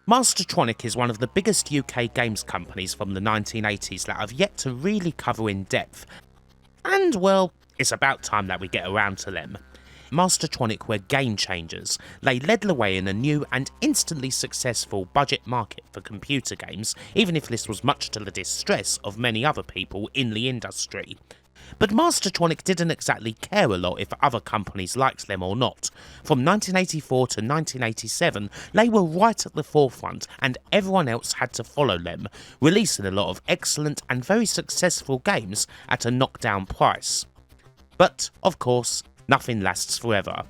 Mastertronic is one of the biggest UK games companies from the 1980s that I've yet to really cover in depth, and well, it's about time that we get around to them. Mastertronic were game changers. They led the way in a new and instantly successful budget market for computer games, even if this was much to the distress of many other people in the industry. But Mastertronic didn't exactly care a lot if other companies liked them or not. From 1984 to 1987, they were right at the forefront and everyone else had to follow them, releasing a lot of excellent and very successful games at a knockdown price. But, of course, nothing lasts forever.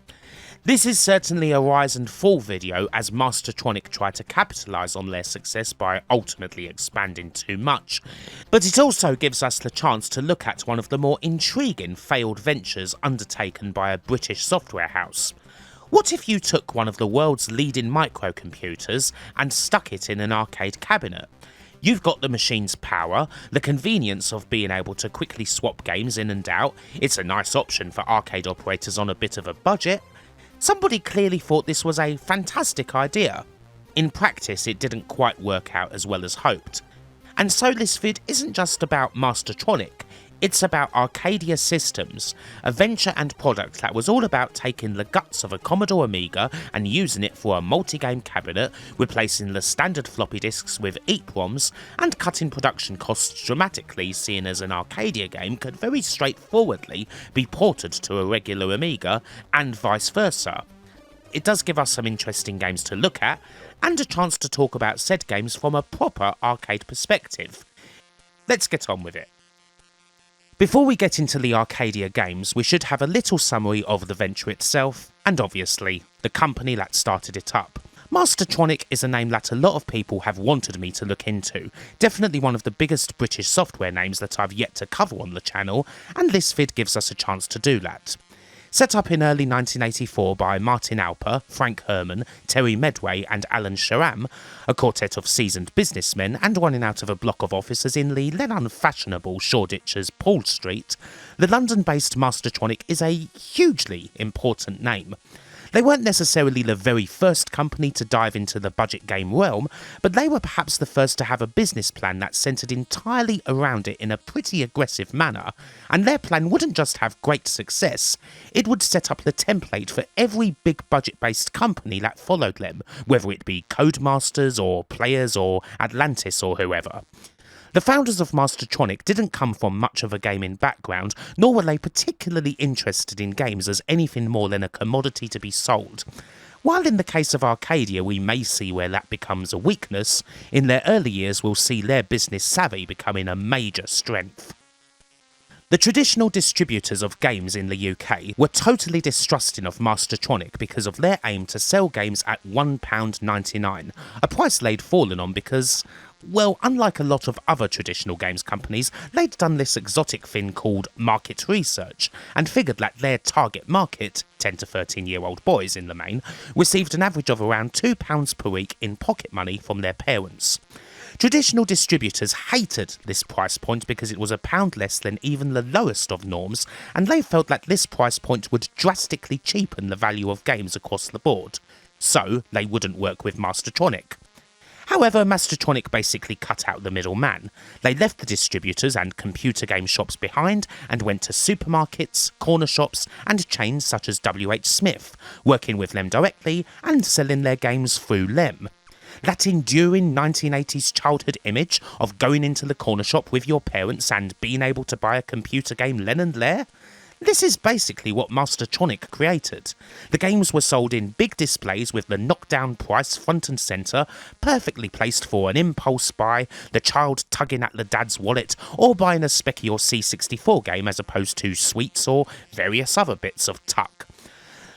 This is certainly a rise and fall video as Mastertronic tried to capitalise on their success by ultimately expanding too much, but it also gives us the chance to look at one of the more intriguing failed ventures undertaken by a British software house. What if you took one of the world's leading microcomputers and stuck it in an arcade cabinet? You've got the machine's power, the convenience of being able to quickly swap games in and out. It's a nice option for arcade operators on a bit of a budget. Somebody clearly thought this was a fantastic idea. In practice, it didn't quite work out as well as hoped. And so this vid isn't just about Mastertronic, it's about Arcadia Systems, a venture and product that was all about taking the guts of a Commodore Amiga and using it for a multi-game cabinet, replacing the standard floppy disks with EEPROMs, and cutting production costs dramatically, seeing as an Arcadia game could very straightforwardly be ported to a regular Amiga, and vice versa. It does give us some interesting games to look at, and a chance to talk about said games from a proper arcade perspective. Let's get on with it. Before we get into the Arcadia games, we should have a little summary of the venture itself, and obviously, the company that started it up. Mastertronic is a name that a lot of people have wanted me to look into, definitely one of the biggest British software names that I've yet to cover on the channel, and this vid gives us a chance to do that. Set up in early 1984 by Martin Alper, Frank Herman, Terry Medway and Alan Sharam, a quartet of seasoned businessmen and running out of a block of offices in the then unfashionable Shoreditch's Paul Street, the London-based Mastertronic is a hugely important name. They weren't necessarily the very first company to dive into the budget game realm, but they were perhaps the first to have a business plan that centred entirely around it in a pretty aggressive manner, and their plan wouldn't just have great success, it would set up the template for every big budget-based company that followed them, whether it be Codemasters or Players or Atlantis or whoever. The founders of Mastertronic didn't come from much of a gaming background, nor were they particularly interested in games as anything more than a commodity to be sold. While in the case of Arcadia we may see where that becomes a weakness, in their early years we'll see their business savvy becoming a major strength. The traditional distributors of games in the UK were totally distrusting of Mastertronic because of their aim to sell games at £1.99, a price they'd fallen on because, well, unlike a lot of other traditional games companies, they'd done this exotic thing called market research, and figured that their target market, 10 to 13-year-old boys in the main, received an average of around £2 per week in pocket money from their parents. Traditional distributors hated this price point because it was £1 less than even the lowest of norms, and they felt that this price point would drastically cheapen the value of games across the board. So they wouldn't work with Mastertronic. However, Mastertronic basically cut out the middleman. They left the distributors and computer game shops behind and went to supermarkets, corner shops and chains such as WH Smith, working with them directly and selling their games through them. That enduring 1980s childhood image of going into the corner shop with your parents and being able to buy a computer game then and there? This is basically what Mastertronic created. The games were sold in big displays with the knockdown price front and centre, perfectly placed for an impulse buy, the child tugging at the dad's wallet, or buying a Speccy or C64 game as opposed to sweets or various other bits of tuck.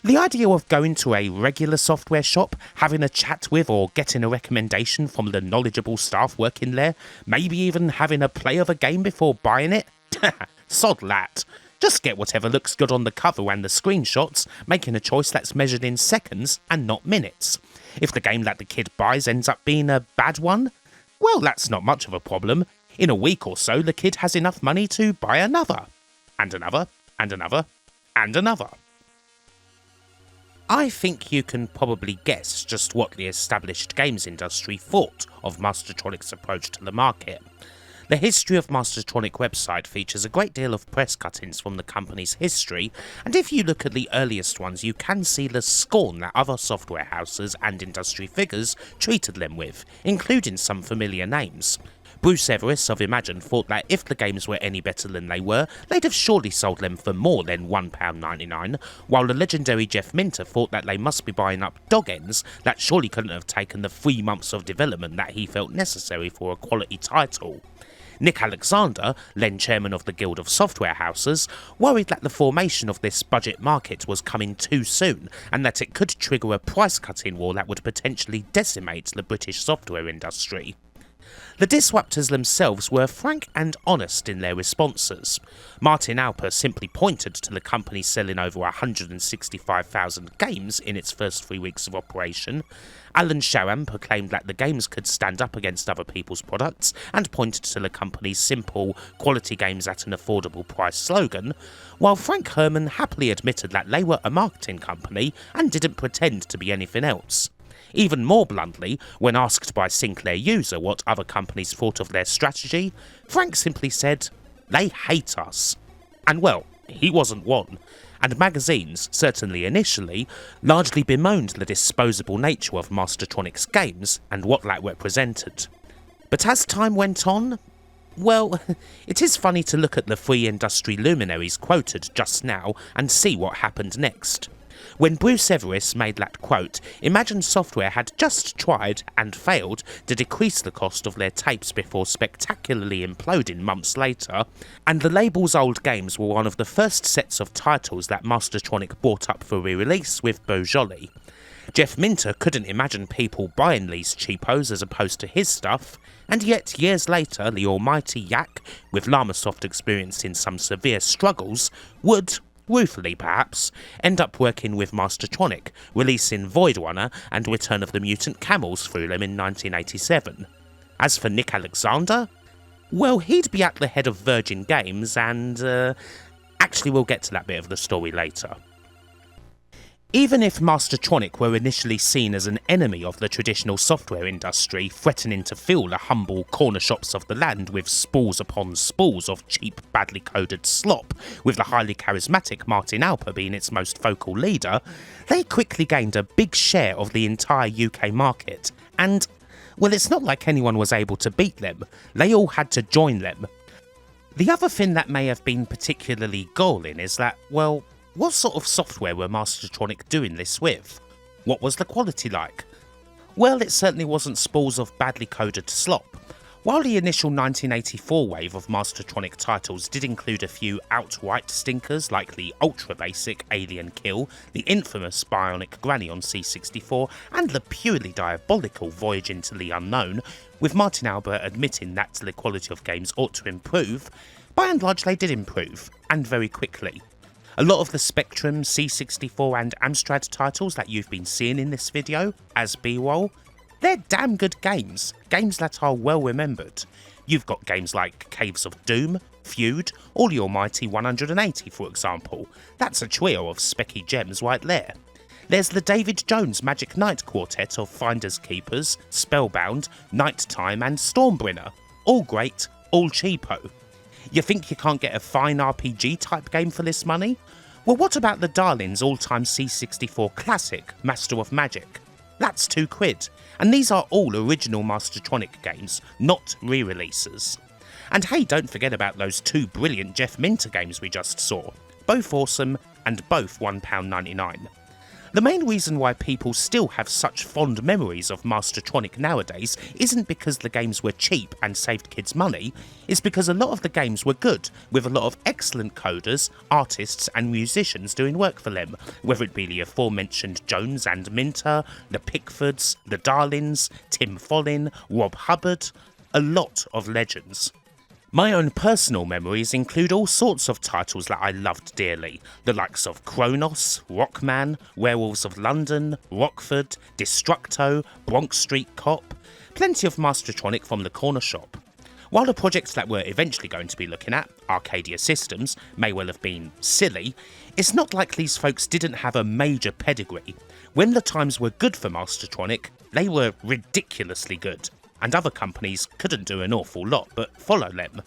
The idea of going to a regular software shop, having a chat with or getting a recommendation from the knowledgeable staff working there, maybe even having a play of a game before buying it? Sod that. Just get whatever looks good on the cover and the screenshots, making a choice that's measured in seconds and not minutes. If the game that the kid buys ends up being a bad one, well, that's not much of a problem. In a week or so, the kid has enough money to buy another, and another, and another, and another. I think you can probably guess just what the established games industry thought of Mastertronic's approach to the market. The History of Mastertronic website features a great deal of press cuttings from the company's history, and if you look at the earliest ones you can see the scorn that other software houses and industry figures treated them with, including some familiar names. Bruce Everis of Imagine thought that if the games were any better than they were, they'd have surely sold them for more than £1.99, while the legendary Jeff Minter thought that they must be buying up dog ends that surely couldn't have taken the 3 months of development that he felt necessary for a quality title. Nick Alexander, then chairman of the Guild of Software Houses, worried that the formation of this budget market was coming too soon and that it could trigger a price-cutting war that would potentially decimate the British software industry. The disruptors themselves were frank and honest in their responses. Martin Aaargh simply pointed to the company selling over 165,000 games in its first 3 weeks of operation. Alan Sharam proclaimed that the games could stand up against other people's products and pointed to the company's simple, quality games at an affordable price slogan, while Frank Herman happily admitted that they were a marketing company and didn't pretend to be anything else. Even more bluntly, when asked by Sinclair User what other companies thought of their strategy, Frank simply said, "They hate us." And well, he wasn't one, and magazines, certainly initially, largely bemoaned the disposable nature of Mastertronic's games and what that represented. But as time went on, well, it is funny to look at the 3 industry luminaries quoted just now and see what happened next. When Bruce Everis made that quote, Imagine Software had just tried, and failed, to decrease the cost of their tapes before spectacularly imploding months later, and the label's old games were one of the first sets of titles that Mastertronic brought up for re-release with Beau Jolly. Jeff Minter couldn't imagine people buying these cheapos as opposed to his stuff, and yet years later the almighty Yak, with Llamasoft experiencing some severe struggles, would, ruefully perhaps, end up working with Mastertronic, releasing Void Runner and Return of the Mutant Camels through them in 1987. As for Nick Alexander, well, he'd be at the head of Virgin Games and, actually we'll get to that bit of the story later. Even if Mastertronic were initially seen as an enemy of the traditional software industry, threatening to fill the humble corner shops of the land with spools upon spools of cheap, badly coded slop, with the highly charismatic Martin Aaargh being its most vocal leader, they quickly gained a big share of the entire UK market, and, well, it's not like anyone was able to beat them, they all had to join them. The other thing that may have been particularly galling is that, well, what sort of software were Mastertronic doing this with? What was the quality like? Well, it certainly wasn't spools of badly coded slop. While the initial 1984 wave of Mastertronic titles did include a few outright stinkers like the ultra-basic Alien Kill, the infamous Bionic Granny on C64, and the purely diabolical Voyage into the Unknown, with Martin Aaargh admitting that the quality of games ought to improve, by and large they did improve, and very quickly. A lot of the Spectrum, C64 and Amstrad titles that you've been seeing in this video, as B-roll, they're damn good games that are well remembered. You've got games like Caves of Doom, Feud, or the almighty 180 for example. That's a trio of specky gems right there. There's the David Jones Magic Knight quartet of Finders Keepers, Spellbound, Night Time and Stormbringer. All great, all cheapo. You think you can't get a fine RPG type game for this money? Well, what about the Darling's all-time C64 classic, Master of Magic? That's £2, and these are all original Mastertronic games, not re-releases. And hey, don't forget about those 2 brilliant Jeff Minter games we just saw, both awesome and both £1.99. The main reason why people still have such fond memories of Mastertronic nowadays isn't because the games were cheap and saved kids money, it's because a lot of the games were good, with a lot of excellent coders, artists and musicians doing work for them, whether it be the aforementioned Jones and Minter, the Pickfords, the Darlings, Tim Follin, Rob Hubbard, a lot of legends. My own personal memories include all sorts of titles that I loved dearly, the likes of Kronos, Rockman, Werewolves of London, Rockford, Destructo, Bronx Street Cop, plenty of Mastertronic from the corner shop. While the projects that we're eventually going to be looking at, Arcadia Systems, may well have been silly, it's not like these folks didn't have a major pedigree. When the times were good for Mastertronic, they were ridiculously good, and other companies couldn't do an awful lot but follow them.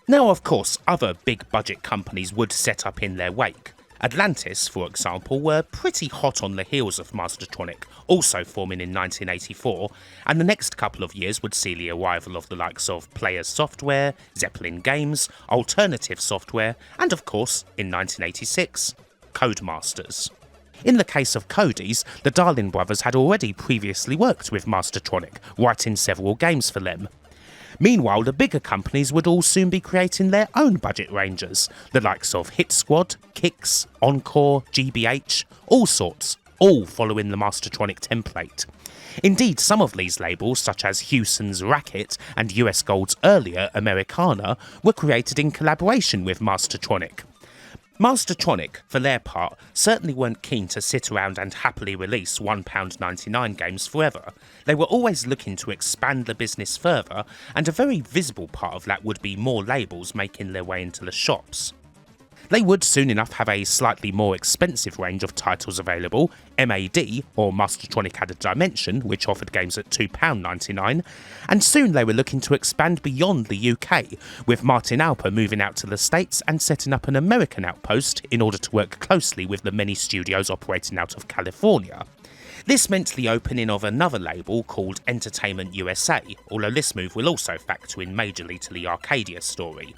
Now, of course, other big budget companies would set up in their wake. Atlantis, for example, were pretty hot on the heels of Mastertronic, also forming in 1984, and the next couple of years would see the arrival of the likes of Players Software, Zeppelin Games, Alternative Software, and of course, in 1986, Codemasters. In the case of Cody's, the Darling brothers had already previously worked with Mastertronic, writing several games for them. Meanwhile, the bigger companies would all soon be creating their own budget rangers, the likes of Hit Squad, Kix, Encore, GBH, all sorts, all following the Mastertronic template. Indeed, some of these labels, such as Hewson's Racket and US Gold's earlier Americana, were created in collaboration with Mastertronic. Mastertronic, for their part, certainly weren't keen to sit around and happily release £1.99 games forever. They were always looking to expand the business further, and a very visible part of that would be more labels making their way into the shops. They would soon enough have a slightly more expensive range of titles available, MAD, or Mastertronic Added Dimension, which offered games at £2.99, and soon they were looking to expand beyond the UK, with Martin Alper moving out to the States and setting up an American outpost in order to work closely with the many studios operating out of California. This meant the opening of another label called Entertainment USA, although this move will also factor in majorly to the Arcadia story.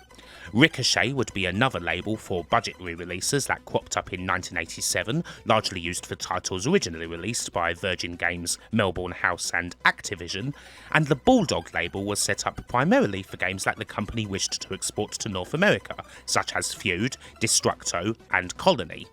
Ricochet would be another label for budget re-releases that cropped up in 1987, largely used for titles originally released by Virgin Games, Melbourne House and Activision, and the Bulldog label was set up primarily for games that the company wished to export to North America, such as Feud, Destructo and Colony.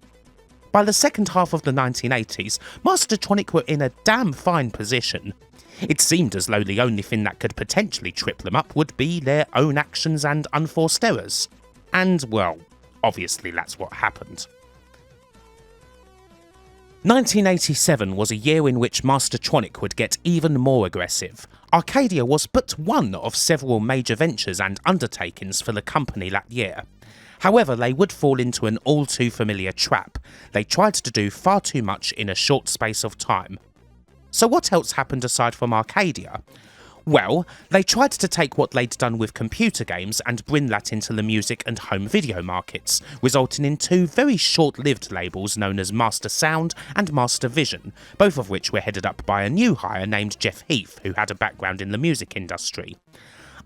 By the second half of the 1980s, Mastertronic were in a damn fine position. It seemed as though the only thing that could potentially trip them up would be their own actions and unforced errors. And, well, obviously that's what happened. 1987 was a year in which Mastertronic would get even more aggressive. Arcadia was but one of several major ventures and undertakings for the company that year. However, they would fall into an all too familiar trap. They tried to do far too much in a short space of time. So what else happened aside from Arcadia? Well, they tried to take what they'd done with computer games and bring that into the music and home video markets, resulting in two very short-lived labels known as Master Sound and Master Vision, both of which were headed up by a new hire named Jeff Heath, who had a background in the music industry.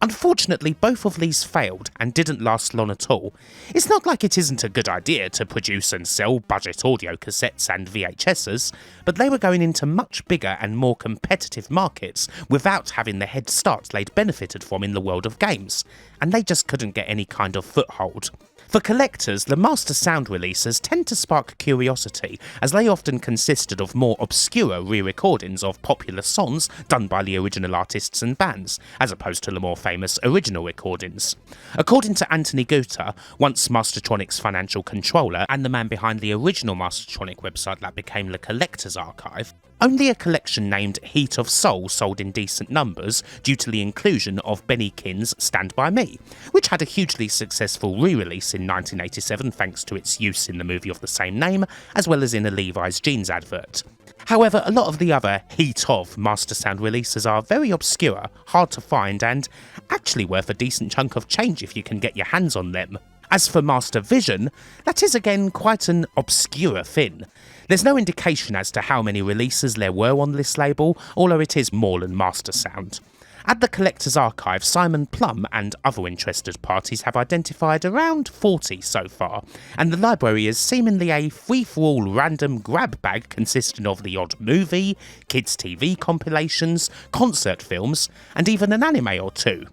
Unfortunately, both of these failed and didn't last long at all. It's not like it isn't a good idea to produce and sell budget audio cassettes and VHSs, but they were going into much bigger and more competitive markets without having the head start they'd benefited from in the world of games, and they just couldn't get any kind of foothold. For collectors, the Master Sound releases tend to spark curiosity, as they often consisted of more obscure re-recordings of popular songs done by the original artists and bands, as opposed to the more famous original recordings. According to Anthony Guter, once Mastertronic's financial controller and the man behind the original Mastertronic website that became the Collector's Archive, only a collection named Heat of Soul sold in decent numbers due to the inclusion of Benny Kinn's Stand By Me, which had a hugely successful re-release in 1987 thanks to its use in the movie of the same name, as well as in a Levi's jeans advert. However, a lot of the other Heat of Master Sound releases are very obscure, hard to find, and actually worth a decent chunk of change if you can get your hands on them. As for Master Vision, that is again quite an obscure thing. There's no indication as to how many releases there were on this label, although it is more than Master Sound. At the Collector's Archive, Simon Plum and other interested parties have identified around 40 so far, and the library is seemingly a free-for-all random grab bag consisting of the odd movie, kids' TV compilations, concert films, and even an anime or two.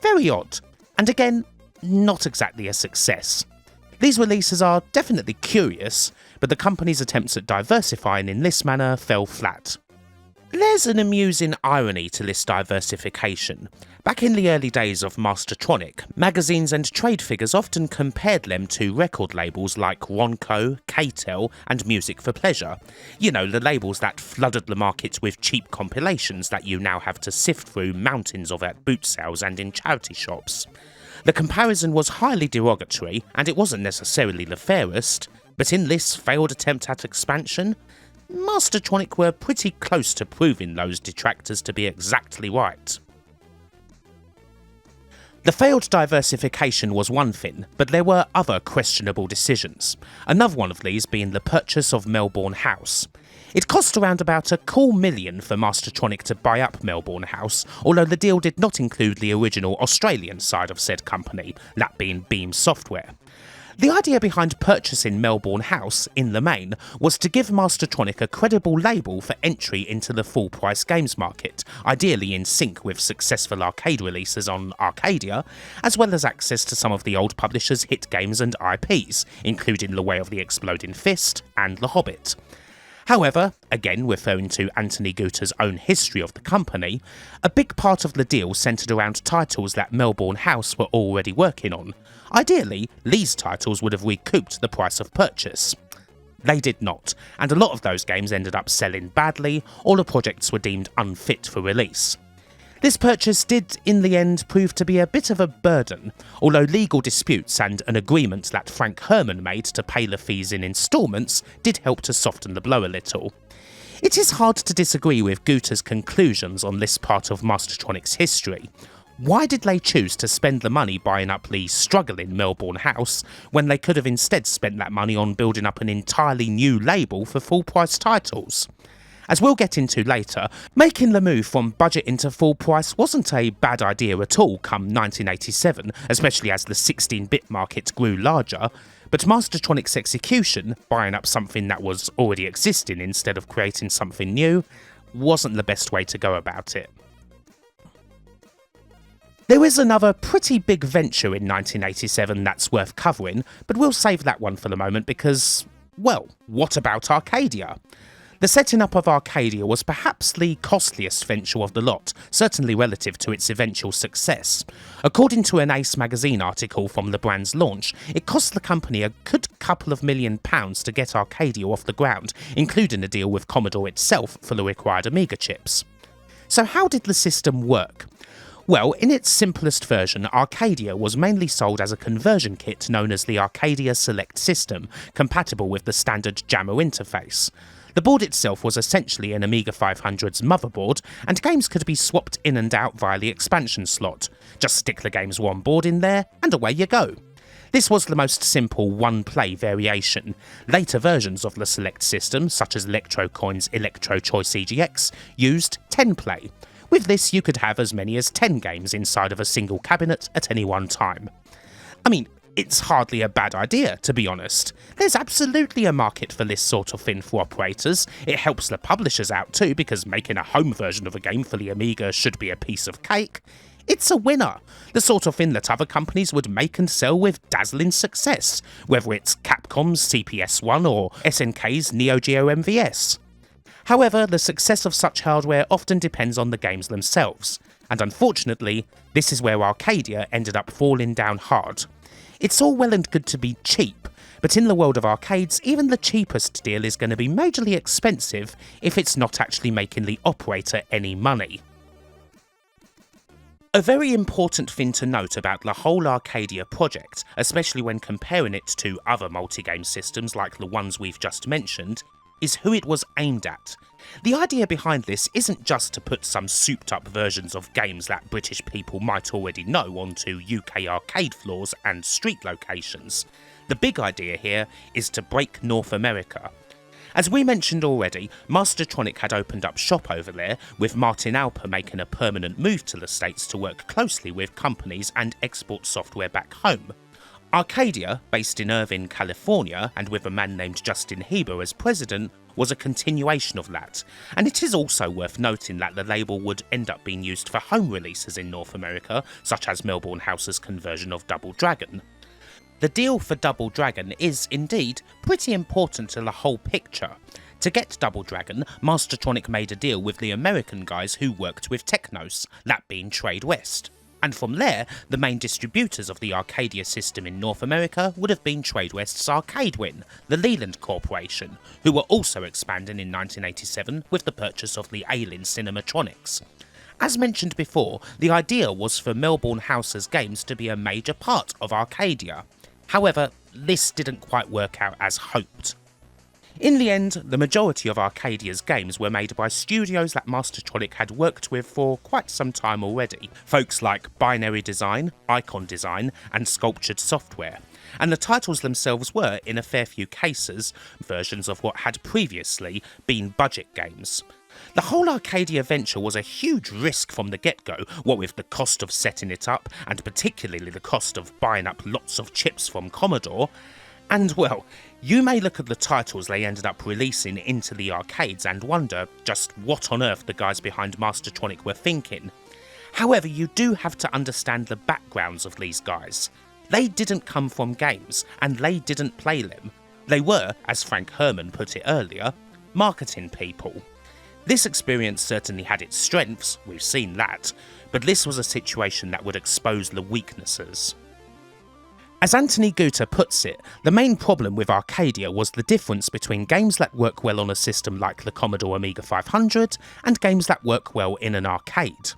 Very odd, and again, not exactly a success. These releases are definitely curious, but the company's attempts at diversifying in this manner fell flat. There's an amusing irony to this diversification. Back in the early days of Mastertronic, magazines and trade figures often compared them to record labels like Ronco, K-Tel and Music for Pleasure. You know, the labels that flooded the market with cheap compilations that you now have to sift through mountains of at boot sales and in charity shops. The comparison was highly derogatory, and it wasn't necessarily the fairest, but in this failed attempt at expansion, Mastertronic were pretty close to proving those detractors to be exactly right. The failed diversification was one thing, but there were other questionable decisions. Another one of these being the purchase of Melbourne House. It cost around about $250,000 for Mastertronic to buy up Melbourne House, although the deal did not include the original Australian side of said company, that being Beam Software. The idea behind purchasing Melbourne House, in the main, was to give Mastertronic a credible label for entry into the full-price games market, ideally in sync with successful arcade releases on Arcadia, as well as access to some of the old publishers' hit games and IPs, including The Way of the Exploding Fist and The Hobbit. However, again referring to Anthony Guter's own history of the company, a big part of the deal centred around titles that Melbourne House were already working on. Ideally, these titles would have recouped the price of purchase. They did not, and a lot of those games ended up selling badly, or the projects were deemed unfit for release. This purchase did, in the end, prove to be a bit of a burden, although legal disputes and an agreement that Frank Herman made to pay the fees in instalments did help to soften the blow a little. It is hard to disagree with Guter's conclusions on this part of Mastertronic's history. Why did they choose to spend the money buying up the struggling Melbourne House when they could have instead spent that money on building up an entirely new label for full-price titles? As we'll get into later, making the move from budget into full price wasn't a bad idea at all come 1987, especially as the 16-bit market grew larger, but Mastertronic's execution, buying up something that was already existing instead of creating something new, wasn't the best way to go about it. There is another pretty big venture in 1987 that's worth covering, but we'll save that one for the moment because, well, what about Arcadia? The setting up of Arcadia was perhaps the costliest venture of the lot, certainly relative to its eventual success. According to an Ace magazine article from the brand's launch, it cost the company a good couple of £1 million to get Arcadia off the ground, including a deal with Commodore itself for the required Amiga chips. So how did the system work? Well, in its simplest version, Arcadia was mainly sold as a conversion kit known as the Arcadia Select System, compatible with the standard Jammer interface. The board itself was essentially an Amiga 500's motherboard, and games could be swapped in and out via the expansion slot. Just stick the game's one board in there, and away you go. This was the most simple one-play variation. Later versions of the Select system, such as Electrocoin's Electro Choice EGX, used 10-play. With this, you could have as many as 10 games inside of a single cabinet at any one time. I mean, it's hardly a bad idea, to be honest. There's absolutely a market for this sort of thing for operators. It helps the publishers out too, because making a home version of a game for the Amiga should be a piece of cake. It's a winner, the sort of thing that other companies would make and sell with dazzling success, whether it's Capcom's CPS-1 or SNK's Neo Geo MVS. However, the success of such hardware often depends on the games themselves, and unfortunately, this is where Arcadia ended up falling down hard. It's all well and good to be cheap, but in the world of arcades, even the cheapest deal is going to be majorly expensive if it's not actually making the operator any money. A very important thing to note about the whole Arcadia project, especially when comparing it to other multi-game systems like the ones we've just mentioned, is who it was aimed at. The idea behind this isn't just to put some souped up versions of games that British people might already know onto UK arcade floors and street locations. The big idea here is to break North America. As we mentioned already, Mastertronic had opened up shop over there, with Martin Alper making a permanent move to the States to work closely with companies and export software back home. Arcadia, based in Irvine, California, and with a man named Justin Heber as president, was a continuation of that, and it is also worth noting that the label would end up being used for home releases in North America, such as Melbourne House's conversion of Double Dragon. The deal for Double Dragon is, indeed, pretty important to the whole picture. To get Double Dragon, Mastertronic made a deal with the American guys who worked with Technos, that being Trade West. And from there, the main distributors of the Arcadia system in North America would have been Trade West's Arcadewin, the Leland Corporation, who were also expanding in 1987 with the purchase of the Alien Cinematronics. As mentioned before, the idea was for Melbourne House's games to be a major part of Arcadia. However, this didn't quite work out as hoped. In the end, the majority of Arcadia's games were made by studios that Mastertronic had worked with for quite some time already, folks like Binary Design, Icon Design and Sculptured Software, and the titles themselves were, in a fair few cases, versions of what had previously been budget games. The whole Arcadia venture was a huge risk from the get-go, what with the cost of setting it up, and particularly the cost of buying up lots of chips from Commodore. And well, you may look at the titles they ended up releasing into the arcades and wonder just what on earth the guys behind Mastertronic were thinking. However, you do have to understand the backgrounds of these guys. They didn't come from games, and they didn't play them. They were, as Frank Herman put it earlier, marketing people. This experience certainly had its strengths, we've seen that, but this was a situation that would expose the weaknesses. As Anthony Guter puts it, the main problem with Arcadia was the difference between games that work well on a system like the Commodore Amiga 500 and games that work well in an arcade.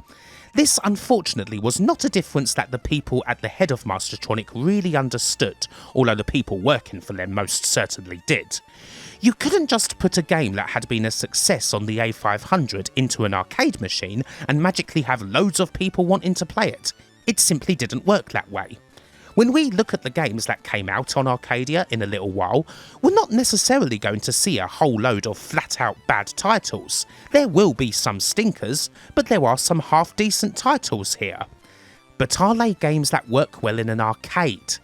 This, unfortunately, was not a difference that the people at the head of Mastertronic really understood, although the people working for them most certainly did. You couldn't just put a game that had been a success on the A500 into an arcade machine and magically have loads of people wanting to play it. It simply didn't work that way. When we look at the games that came out on Arcadia in a little while, we're not necessarily going to see a whole load of flat-out bad titles. There will be some stinkers, but there are some half-decent titles here. But are they games that work well in an arcade?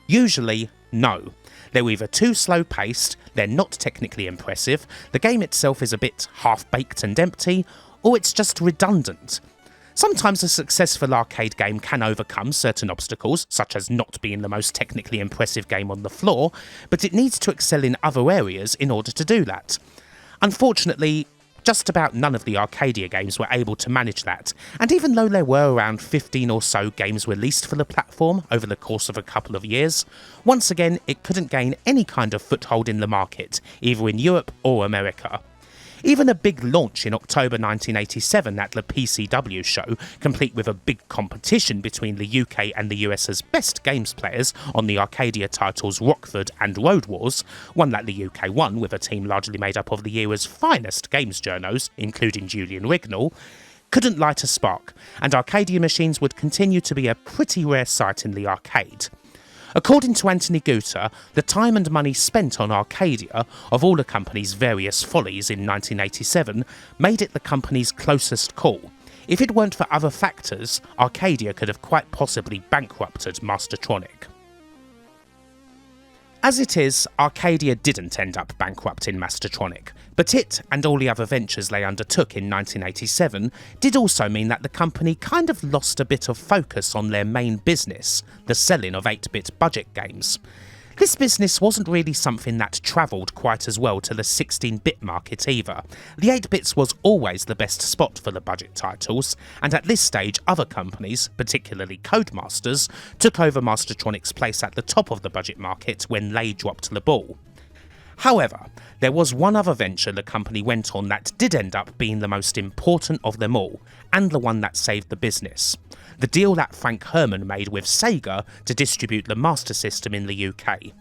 Usually, no. They're either too slow-paced, they're not technically impressive, the game itself is a bit half-baked and empty, or it's just redundant. Sometimes a successful arcade game can overcome certain obstacles, such as not being the most technically impressive game on the floor, but it needs to excel in other areas in order to do that. Unfortunately, just about none of the Arcadia games were able to manage that, and even though there were around 15 or so games released for the platform over the course of a couple of years, once again it couldn't gain any kind of foothold in the market, either in Europe or America. Even a big launch in October 1987 at the PCW show, complete with a big competition between the UK and the US's best games players on the Arcadia titles Rockford and Roadwars, one that the UK won with a team largely made up of the era's finest games journos, including Julian Rignall, couldn't light a spark, and Arcadia machines would continue to be a pretty rare sight in the arcade. According to Anthony Guter, the time and money spent on Arcadia, of all the company's various follies in 1987, made it the company's closest call. If it weren't for other factors, Arcadia could have quite possibly bankrupted Mastertronic. As it is, Arcadia didn't end up bankrupting Mastertronic, but it, and all the other ventures they undertook in 1987, did also mean that the company kind of lost a bit of focus on their main business, the selling of 8-bit budget games. This business wasn't really something that travelled quite as well to the 16-bit market either. The 8-bits was always the best spot for the budget titles, and at this stage other companies, particularly Codemasters, took over Mastertronic's place at the top of the budget market when they dropped the ball. However, there was one other venture the company went on that did end up being the most important of them all, and the one that saved the business. The deal that Frank Herman made with Sega to distribute the Master System in the UK.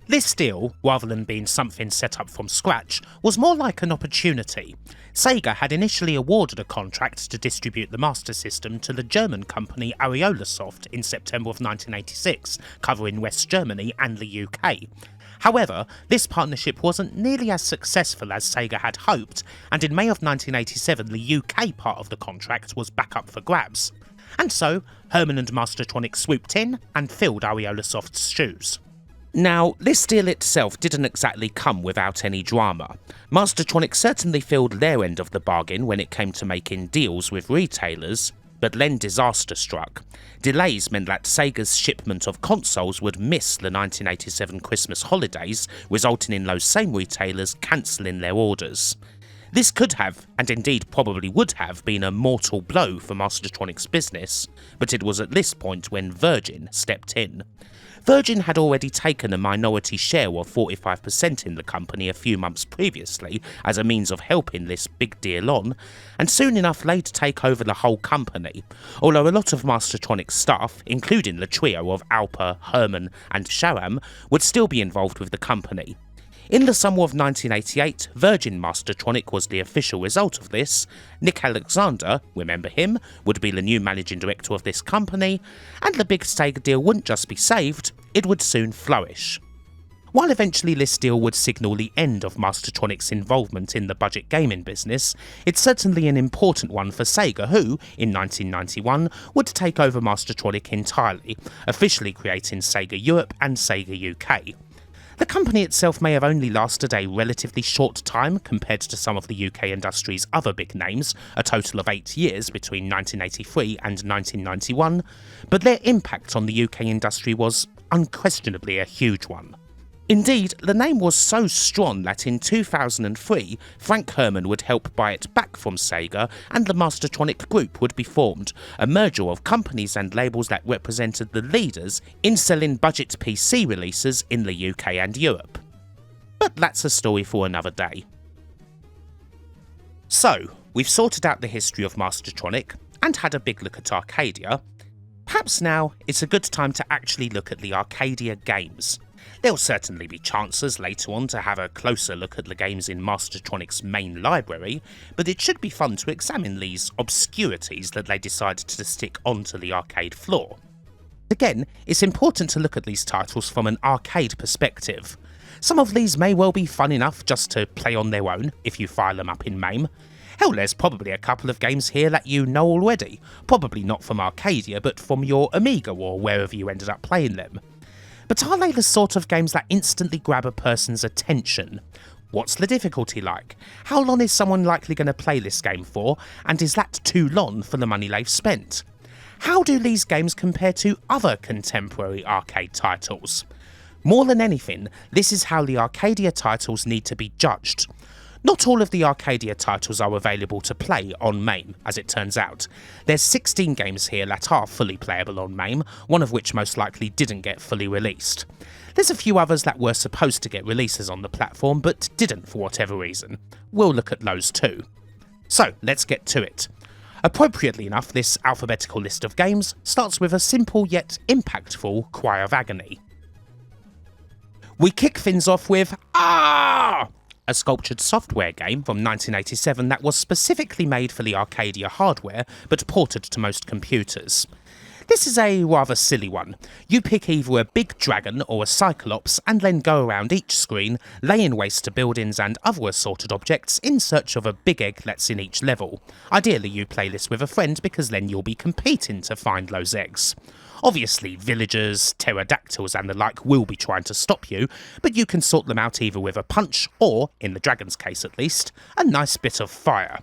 This deal, rather than being something set up from scratch, was more like an opportunity. Sega had initially awarded a contract to distribute the Master System to the German company Aaargh in September of 1986, covering West Germany and the UK. However, this partnership wasn't nearly as successful as Sega had hoped, and in May of 1987 the UK part of the contract was back up for grabs. And so, Herman and Mastertronic swooped in and filled Aaargh's shoes. Now, this deal itself didn't exactly come without any drama. Mastertronic certainly filled their end of the bargain when it came to making deals with retailers, but then disaster struck. Delays meant that Sega's shipment of consoles would miss the 1987 Christmas holidays, resulting in those same retailers cancelling their orders. This could have, and indeed probably would have, been a mortal blow for Mastertronic's business, but it was at this point when Virgin stepped in. Virgin had already taken a minority share of 45% in the company a few months previously as a means of helping this big deal on, and soon enough they'd take over the whole company, although a lot of Mastertronic's staff, including the trio of Alper, Herman and Sharam, would still be involved with the company. In the summer of 1988, Virgin Mastertronic was the official result of this. Nick Alexander, remember him, would be the new managing director of this company, and the big Sega deal wouldn't just be saved, it would soon flourish. While eventually this deal would signal the end of Mastertronic's involvement in the budget gaming business, it's certainly an important one for Sega who, in 1991, would take over Mastertronic entirely, officially creating Sega Europe and Sega UK. The company itself may have only lasted a relatively short time compared to some of the UK industry's other big names, a total of 8 years between 1983 and 1991, but their impact on the UK industry was unquestionably a huge one. Indeed, the name was so strong that in 2003, Frank Herman would help buy it back from Sega and the Mastertronic Group would be formed, a merger of companies and labels that represented the leaders in selling budget PC releases in the UK and Europe. But that's a story for another day. So, we've sorted out the history of Mastertronic and had a big look at Arcadia. Perhaps now it's a good time to actually look at the Arcadia games. There'll certainly be chances later on to have a closer look at the games in Mastertronic's main library, but it should be fun to examine these obscurities that they decided to stick onto the arcade floor. Again, it's important to look at these titles from an arcade perspective. Some of these may well be fun enough just to play on their own if you fire them up in MAME. Hell, there's probably a couple of games here that you know already, probably not from Arcadia but from your Amiga or wherever you ended up playing them. But are they the sort of games that instantly grab a person's attention? What's the difficulty like? How long is someone likely going to play this game for, and is that too long for the money they've spent? How do these games compare to other contemporary arcade titles? More than anything, this is how the Arcadia titles need to be judged. Not all of the Arcadia titles are available to play on MAME, as it turns out. There's 16 games here that are fully playable on MAME, one of which most likely didn't get fully released. There's a few others that were supposed to get releases on the platform, but didn't for whatever reason. We'll look at those too. So, let's get to it. Appropriately enough, this alphabetical list of games starts with a simple yet impactful cry of agony. We kick things off with Aaargh! A sculptured software game from 1987 that was specifically made for the Arcadia hardware, but ported to most computers. This is a rather silly one. You pick either a big dragon or a cyclops and then go around each screen, laying waste to buildings and other assorted objects in search of a big egg that's in each level. Ideally you play this with a friend because then you'll be competing to find those eggs. Obviously, villagers, pterodactyls and the like will be trying to stop you, but you can sort them out either with a punch or, in the dragon's case at least, a nice bit of fire.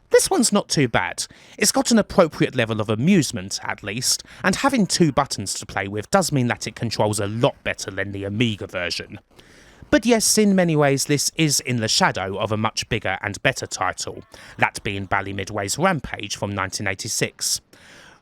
This one's not too bad. It's got an appropriate level of amusement, at least, and having 2 buttons to play with does mean that it controls a lot better than the Amiga version. But yes, in many ways this is in the shadow of a much bigger and better title, that being Bally Midway's Rampage from 1986.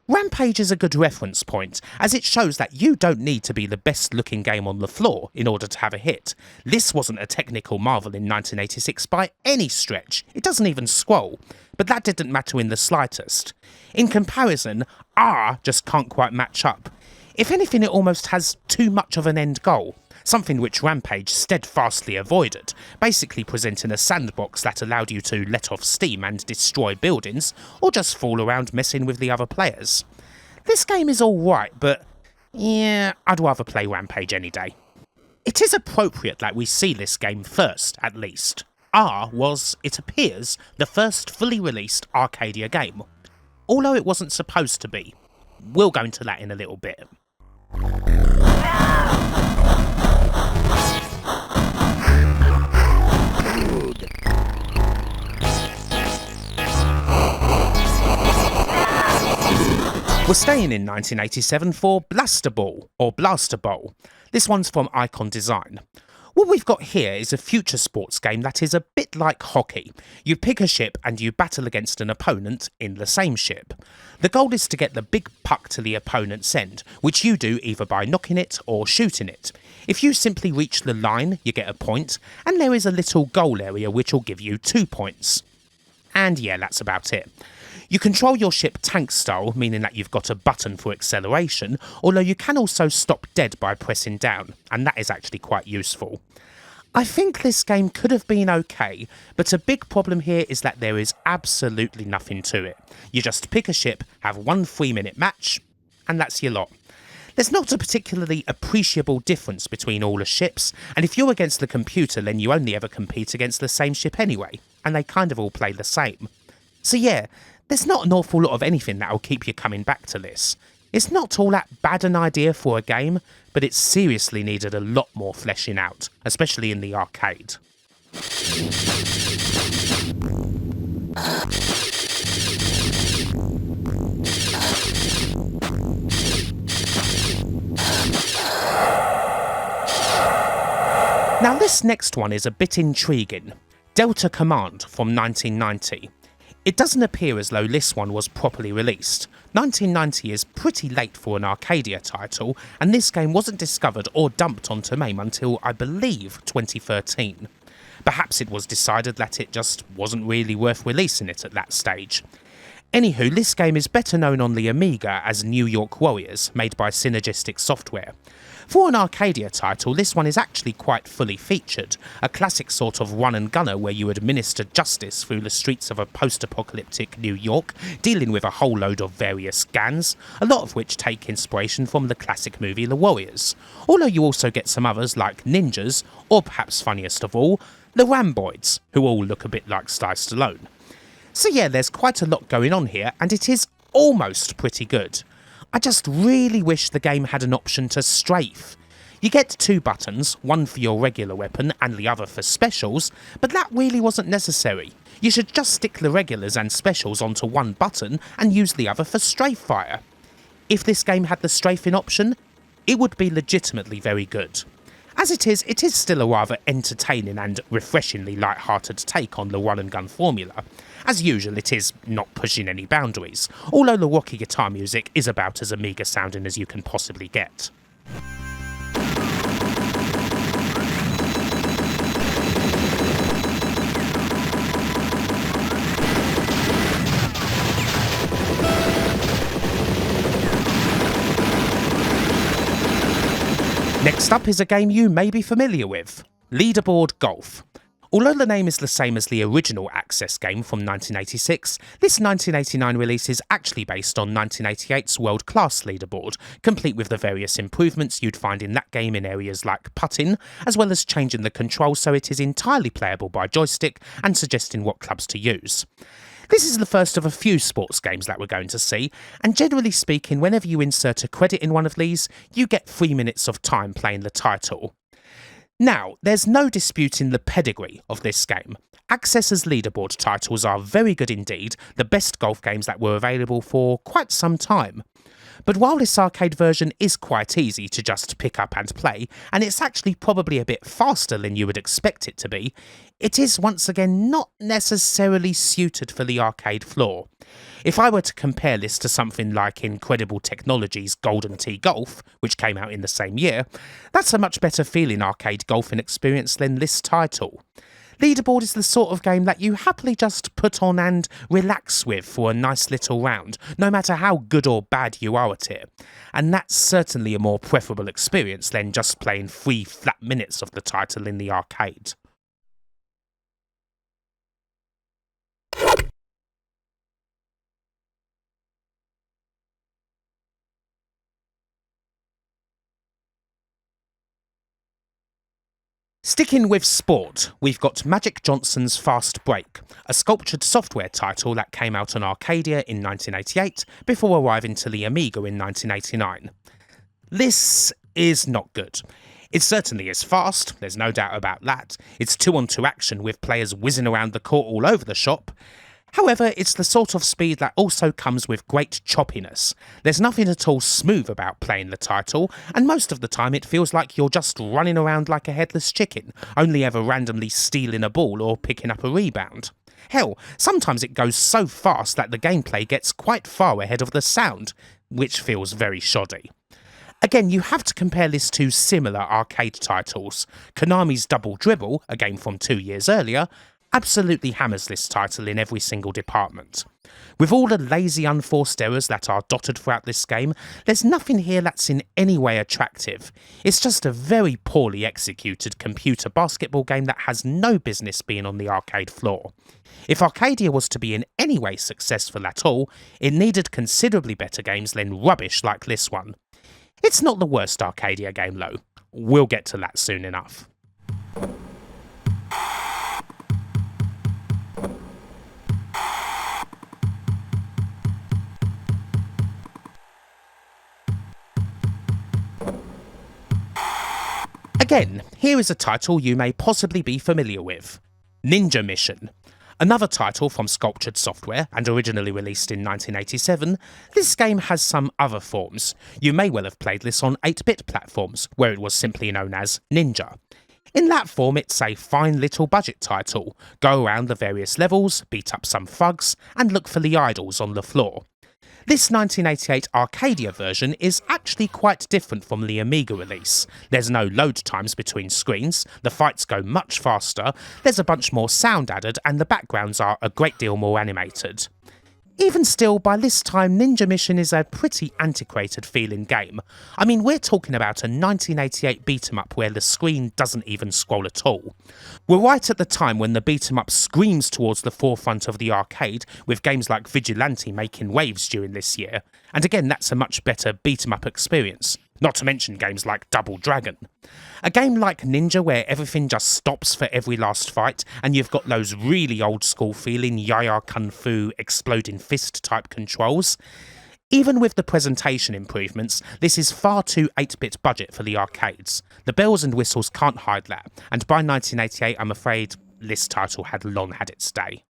Rampage is a good reference point, as it shows that you don't need to be the best looking game on the floor in order to have a hit. This wasn't a technical marvel in 1986 by any stretch, it doesn't even scroll, but that didn't matter in the slightest. In comparison, Aaargh just can't quite match up. If anything, it almost has too much of an end goal. Something which Rampage steadfastly avoided, basically presenting a sandbox that allowed you to let off steam and destroy buildings, or just fool around messing with the other players. This game is alright, but yeah, I'd rather play Rampage any day. It is appropriate that we see this game first, at least. Aaargh was, it appears, the first fully released Arcadia game, although it wasn't supposed to be. We'll go into that in a little bit. We're staying in 1987 for Blastaball, or Blastaball. This one's from Icon Design. What we've got here is a future sports game that is a bit like hockey. You pick a ship and you battle against an opponent in the same ship. The goal is to get the big puck to the opponent's end, which you do either by knocking it or shooting it. If you simply reach the line, you get a point, and there is a little goal area which will give you 2 points. And yeah, that's about it. You control your ship tank style, meaning that you've got a button for acceleration, although you can also stop dead by pressing down, and that is actually quite useful. I think this game could have been okay, but a big problem here is that there is absolutely nothing to it. You just pick a ship, have 1 3-minute match, and that's your lot. There's not a particularly appreciable difference between all the ships, and if you're against the computer then you only ever compete against the same ship anyway, and they kind of all play the same. So yeah, there's not an awful lot of anything that'll keep you coming back to this. It's not all that bad an idea for a game, but it seriously needed a lot more fleshing out, especially in the arcade. Now this next one is a bit intriguing. Delta Command from 1990. It doesn't appear as though this one was properly released. 1990 is pretty late for an Arcadia title, and this game wasn't discovered or dumped onto MAME until, I believe, 2013. Perhaps it was decided that it just wasn't really worth releasing it at that stage. Anywho, this game is better known on the Amiga as New York Warriors, made by Synergistic Software. For an Arcadia title, this one is actually quite fully featured, a classic sort of run-and-gunner where you administer justice through the streets of a post-apocalyptic New York, dealing with a whole load of various gangs, a lot of which take inspiration from the classic movie The Warriors, although you also get some others like ninjas, or perhaps funniest of all, the Ramboids, who all look a bit like Sly Stallone. So yeah, there's quite a lot going on here, and it is almost pretty good. I just really wish the game had an option to strafe. You get 2 buttons, one for your regular weapon and the other for specials, but that really wasn't necessary. You should just stick the regulars and specials onto one button and use the other for strafe fire. If this game had the strafing option, it would be legitimately very good. As it is still a rather entertaining and refreshingly light-hearted take on the run-and-gun formula. As usual, it is not pushing any boundaries, although the rocky guitar music is about as Amiga sounding as you can possibly get. Next up is a game you may be familiar with, Leaderboard Golf. Although the name is the same as the original Access game from 1986, this 1989 release is actually based on 1988's world-class leaderboard, complete with the various improvements you'd find in that game in areas like putting, as well as changing the controls so it is entirely playable by joystick and suggesting what clubs to use. This is the first of a few sports games that we're going to see, and generally speaking, whenever you insert a credit in one of these, you get 3 minutes of time playing the title. Now, there's no disputing the pedigree of this game. Access's leaderboard titles are very good indeed, the best golf games that were available for quite some time. But while this arcade version is quite easy to just pick up and play, and it's actually probably a bit faster than you would expect it to be, it is once again not necessarily suited for the arcade floor. If I were to compare this to something like Incredible Technology's Golden Tee Golf, which came out in the same year, that's a much better feeling arcade golfing experience than this title. Leaderboard is the sort of game that you happily just put on and relax with for a nice little round, no matter how good or bad you are at it. And that's certainly a more preferable experience than just playing 3 flat minutes of the title in the arcade. Sticking with sport, we've got Magic Johnson's Fast Break, a sculptured software title that came out on Arcadia in 1988 before arriving to the Amiga in 1989. This is not good. It certainly is fast, there's no doubt about that. It's 2-on-2 action with players whizzing around the court all over the shop. However, it's the sort of speed that also comes with great choppiness. There's nothing at all smooth about playing the title, and most of the time it feels like you're just running around like a headless chicken, only ever randomly stealing a ball or picking up a rebound. Hell, sometimes it goes so fast that the gameplay gets quite far ahead of the sound, which feels very shoddy. Again, you have to compare this to similar arcade titles. Konami's Double Dribble, a game from 2 years earlier, absolutely hammers this title in every single department. With all the lazy unforced errors that are dotted throughout this game, there's nothing here that's in any way attractive. It's just a very poorly executed computer basketball game that has no business being on the arcade floor. If Arcadia was to be in any way successful at all, it needed considerably better games than rubbish like this one. It's not the worst Arcadia game though. We'll get to that soon enough. Again, here is a title you may possibly be familiar with. Ninja Mission. Another title from Sculptured Software, and originally released in 1987, this game has some other forms. You may well have played this on 8-bit platforms, where it was simply known as Ninja. In that form, it's a fine little budget title. Go around the various levels, beat up some thugs, and look for the idols on the floor. This 1988 Arcadia version is actually quite different from the Amiga release. There's no load times between screens, the fights go much faster, there's a bunch more sound added, and the backgrounds are a great deal more animated. Even still, by this time, Ninja Mission is a pretty antiquated feeling game. I mean, we're talking about a 1988 beat-em-up where the screen doesn't even scroll at all. We're right at the time when the beat-em-up screams towards the forefront of the arcade, with games like Vigilante making waves during this year. And again, that's a much better beat-em-up experience. Not to mention games like Double Dragon. A game like Ninja where everything just stops for every last fight and you've got those really old school feeling Yaya Kung Fu exploding fist type controls. Even with the presentation improvements, this is far too 8-bit budget for the arcades. The bells and whistles can't hide that, and by 1988 I'm afraid this title had long had its day.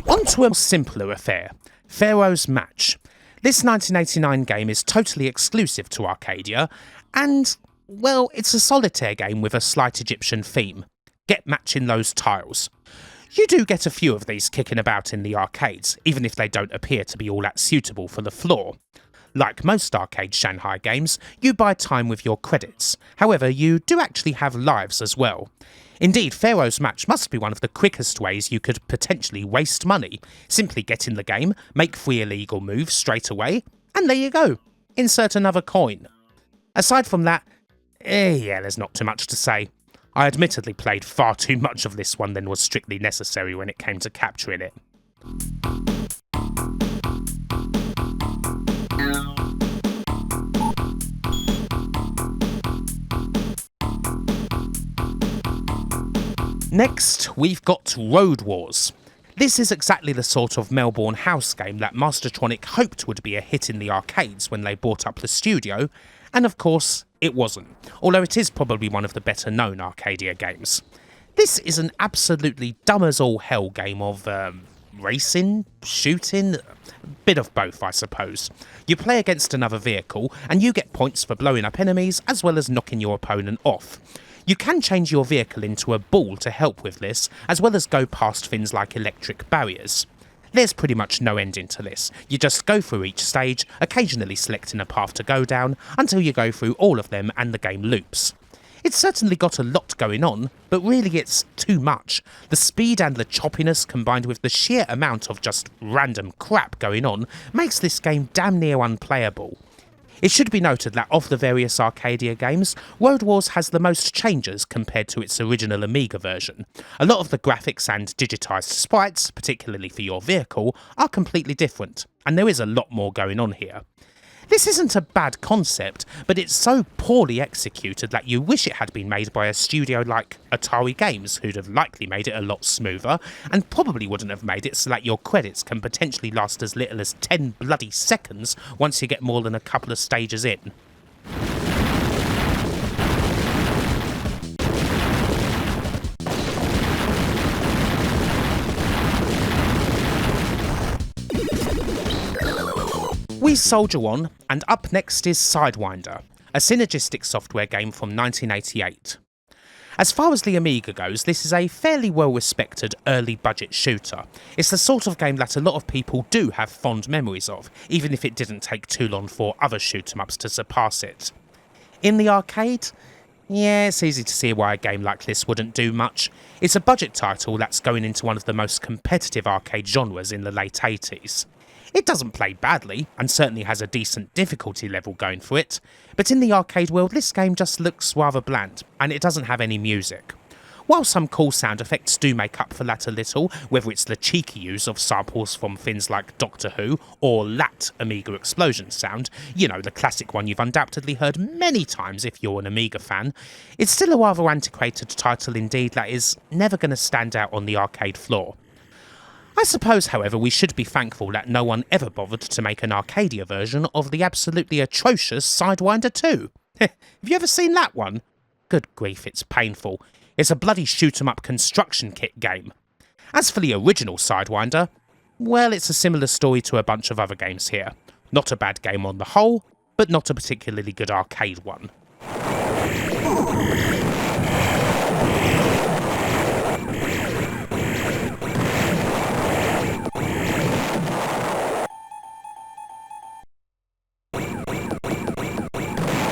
On to a simpler affair, Pharaohs Match. This 1989 game is totally exclusive to Arcadia, and, well, it's a solitaire game with a slight Egyptian theme. Get matching those tiles. You do get a few of these kicking about in the arcades, even if they don't appear to be all that suitable for the floor. Like most arcade Shanghai games, you buy time with your credits. However, you do actually have lives as well. Indeed, Pharaohs Match must be one of the quickest ways you could potentially waste money. Simply get in the game, make 3 illegal moves straight away, and there you go. Insert another coin. Aside from that, yeah, there's not too much to say. I admittedly played far too much of this one than was strictly necessary when it came to capturing it. Next, we've got Roadwars. This is exactly the sort of Melbourne house game that Mastertronic hoped would be a hit in the arcades when they bought up the studio, and of course, it wasn't, although it is probably one of the better known Arcadia games. This is an absolutely dumb as all hell game of racing, shooting, a bit of both I suppose. You play against another vehicle and you get points for blowing up enemies as well as knocking your opponent off. You can change your vehicle into a ball to help with this, as well as go past things like electric barriers. There's pretty much no ending to this. You just go through each stage, occasionally selecting a path to go down, until you go through all of them and the game loops. It's certainly got a lot going on, but really it's too much. The speed and the choppiness combined with the sheer amount of just random crap going on makes this game damn near unplayable. It should be noted that of the various Arcadia games, Roadwars has the most changes compared to its original Amiga version. A lot of the graphics and digitised sprites, particularly for your vehicle, are completely different, and there is a lot more going on here. This isn't a bad concept, but it's so poorly executed that you wish it had been made by a studio like Atari Games, who'd have likely made it a lot smoother, and probably wouldn't have made it so that your credits can potentially last as little as 10 bloody seconds once you get more than a couple of stages in. We soldier on, and up next is Sidewinder, a synergistic software game from 1988. As far as the Amiga goes, this is a fairly well-respected early-budget shooter. It's the sort of game that a lot of people do have fond memories of, even if it didn't take too long for other shoot-'em-ups to surpass it. In the arcade? Yeah, it's easy to see why a game like this wouldn't do much. It's a budget title that's going into one of the most competitive arcade genres in the late 80s. It doesn't play badly, and certainly has a decent difficulty level going for it, but in the arcade world this game just looks rather bland, and it doesn't have any music. While some cool sound effects do make up for that a little, whether it's the cheeky use of samples from things like Doctor Who, or that Amiga explosion sound, you know, the classic one you've undoubtedly heard many times if you're an Amiga fan, it's still a rather antiquated title indeed that is never going to stand out on the arcade floor. I suppose, however, we should be thankful that no one ever bothered to make an Arcadia version of the absolutely atrocious Sidewinder 2. Have you ever seen that one? Good grief, it's painful. It's a bloody shoot-'em-up construction kit game. As for the original Sidewinder, well, it's a similar story to a bunch of other games here. Not a bad game on the whole, but not a particularly good arcade one.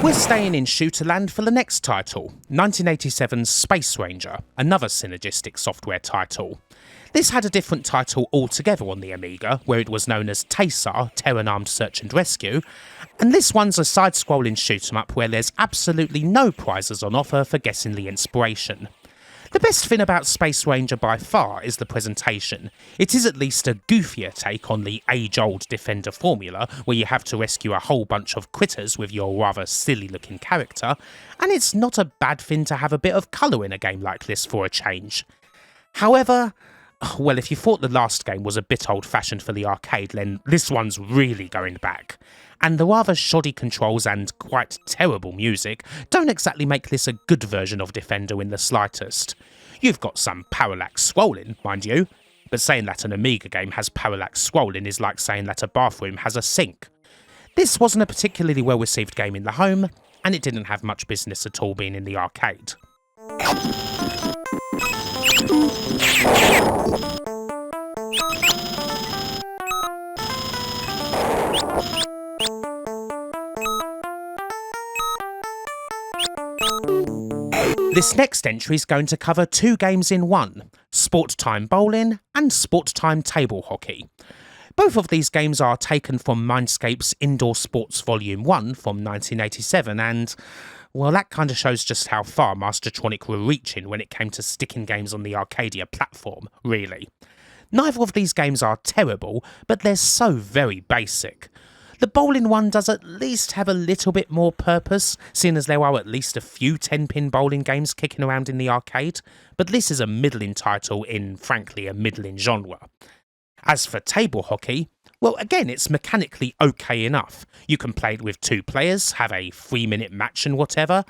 We're staying in Shooterland for the next title, 1987's Space Ranger, another synergistic software title. This had a different title altogether on the Amiga, where it was known as TASAR, Terran-Armed Search and Rescue, and this one's a side-scrolling shoot-'em-up where there's absolutely no prizes on offer for guessing the inspiration. The best thing about Space Ranger by far is the presentation. It is at least a goofier take on the age-old Defender formula, where you have to rescue a whole bunch of critters with your rather silly-looking character, and it's not a bad thing to have a bit of colour in a game like this for a change. However, well, if you thought the last game was a bit old-fashioned for the arcade, then this one's really going back. And the rather shoddy controls and quite terrible music don't exactly make this a good version of Defender in the slightest. You've got some parallax scrolling, mind you, but saying that an Amiga game has parallax scrolling is like saying that a bathroom has a sink. This wasn't a particularly well-received game in the home, and it didn't have much business at all being in the arcade. This next entry is going to cover two games in one, Sporttime Bowling and Sporttime Table Hockey. Both of these games are taken from Mindscape's Indoor Sports Volume 1 from 1987 and, well, that kind of shows just how far Mastertronic were reaching when it came to sticking games on the Arcadia platform, really. Neither of these games are terrible, but they're so very basic. The bowling one does at least have a little bit more purpose, seeing as there are at least a few 10-pin bowling games kicking around in the arcade, but this is a middling title in, frankly, a middling genre. As for table hockey, well, again, it's mechanically okay enough. You can play it with 2 players, have a 3-minute match and whatever,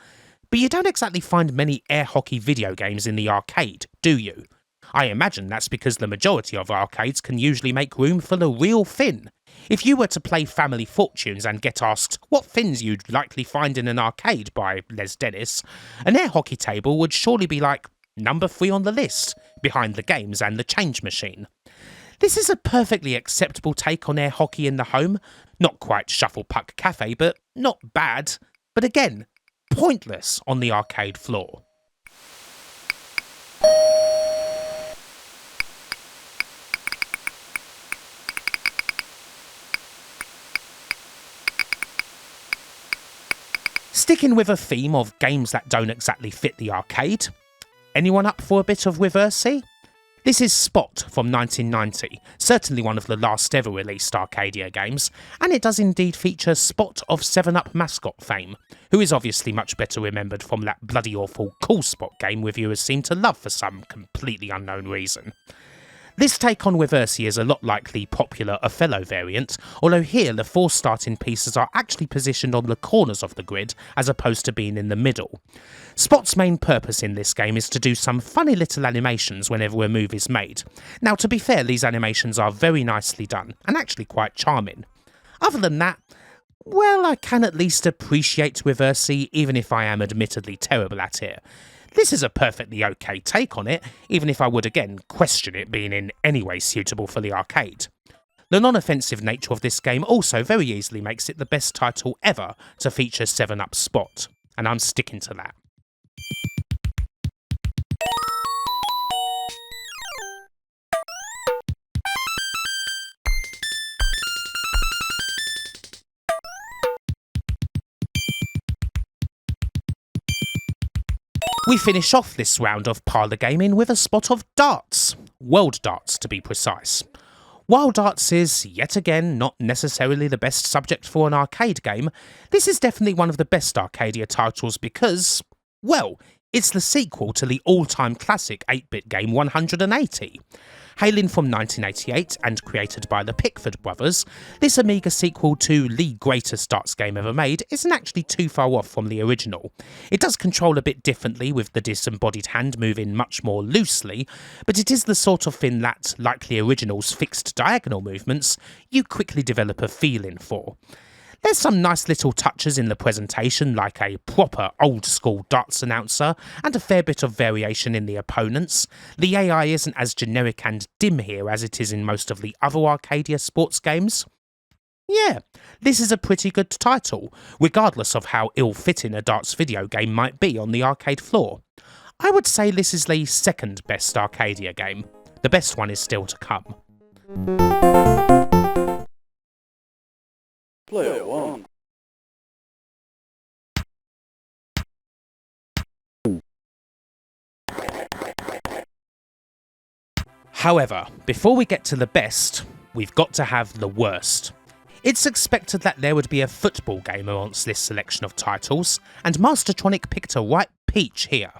but you don't exactly find many air hockey video games in the arcade, do you? I imagine that's because the majority of arcades can usually make room for the real fin. If you were to play Family Fortunes and get asked what fins you'd likely find in an arcade by Les Dennis, an air hockey table would surely be like number 3 on the list, behind the games and the change machine. This is a perfectly acceptable take on air hockey in the home. Not quite Shuffle Puck Cafe, but not bad. But again, pointless on the arcade floor. Sticking with a theme of games that don't exactly fit the arcade, anyone up for a bit of Reversi? This is Spot from 1990, certainly one of the last ever released Arcadia games, and it does indeed feature Spot of 7-Up mascot fame, who is obviously much better remembered from that bloody awful Cool Spot game reviewers seem to love for some completely unknown reason. This take on Reversi is a lot like the popular Othello variant, although here the 4 starting pieces are actually positioned on the corners of the grid as opposed to being in the middle. Spot's main purpose in this game is to do some funny little animations whenever a move is made. Now, to be fair, these animations are very nicely done and actually quite charming. Other than that, well, I can at least appreciate Reversi, even if I am admittedly terrible at it. This is a perfectly okay take on it, even if I would again question it being in any way suitable for the arcade. The non-offensive nature of this game also very easily makes it the best title ever to feature 7-Up Spot, and I'm sticking to that. We finish off this round of parlour gaming with a spot of darts. World darts, to be precise. While darts is, yet again, not necessarily the best subject for an arcade game, this is definitely one of the best Arcadia titles because, well, it's the sequel to the all-time classic 8-bit game 180. Hailing from 1988 and created by the Pickford brothers, this Amiga sequel to the greatest darts game ever made isn't actually too far off from the original. It does control a bit differently, with the disembodied hand moving much more loosely, but it is the sort of thing that, like the original's fixed diagonal movements, you quickly develop a feeling for. There's some nice little touches in the presentation, like a proper old-school darts announcer, and a fair bit of variation in the opponents. The AI isn't as generic and dim here as it is in most of the other Arcadia sports games. Yeah, this is a pretty good title, regardless of how ill-fitting a darts video game might be on the arcade floor. I would say this is the second best Arcadia game. The best one is still to come. Player 1. However, before we get to the best, we've got to have the worst. It's expected that there would be a football game amongst this selection of titles, and Mastertronic picked a right peach here.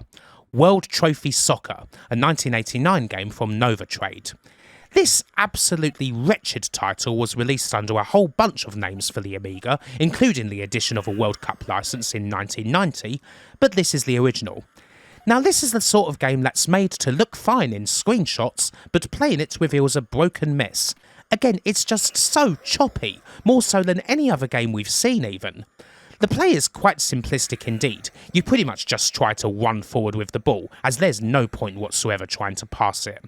World Trophy Soccer, a 1989 game from Nova Trade. This absolutely wretched title was released under a whole bunch of names for the Amiga, including the addition of a World Cup license in 1990, but this is the original. Now, this is the sort of game that's made to look fine in screenshots, but playing it reveals a broken mess. Again, it's just so choppy, more so than any other game we've seen even. The play is quite simplistic indeed. You pretty much just try to run forward with the ball, as there's no point whatsoever trying to pass it.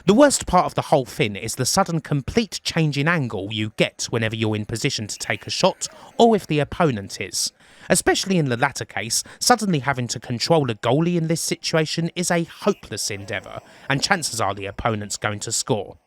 The worst part of the whole thing is the sudden complete change in angle you get whenever you're in position to take a shot, or if the opponent is. Especially in the latter case, suddenly having to control a goalie in this situation is a hopeless endeavour, and chances are the opponent's going to score.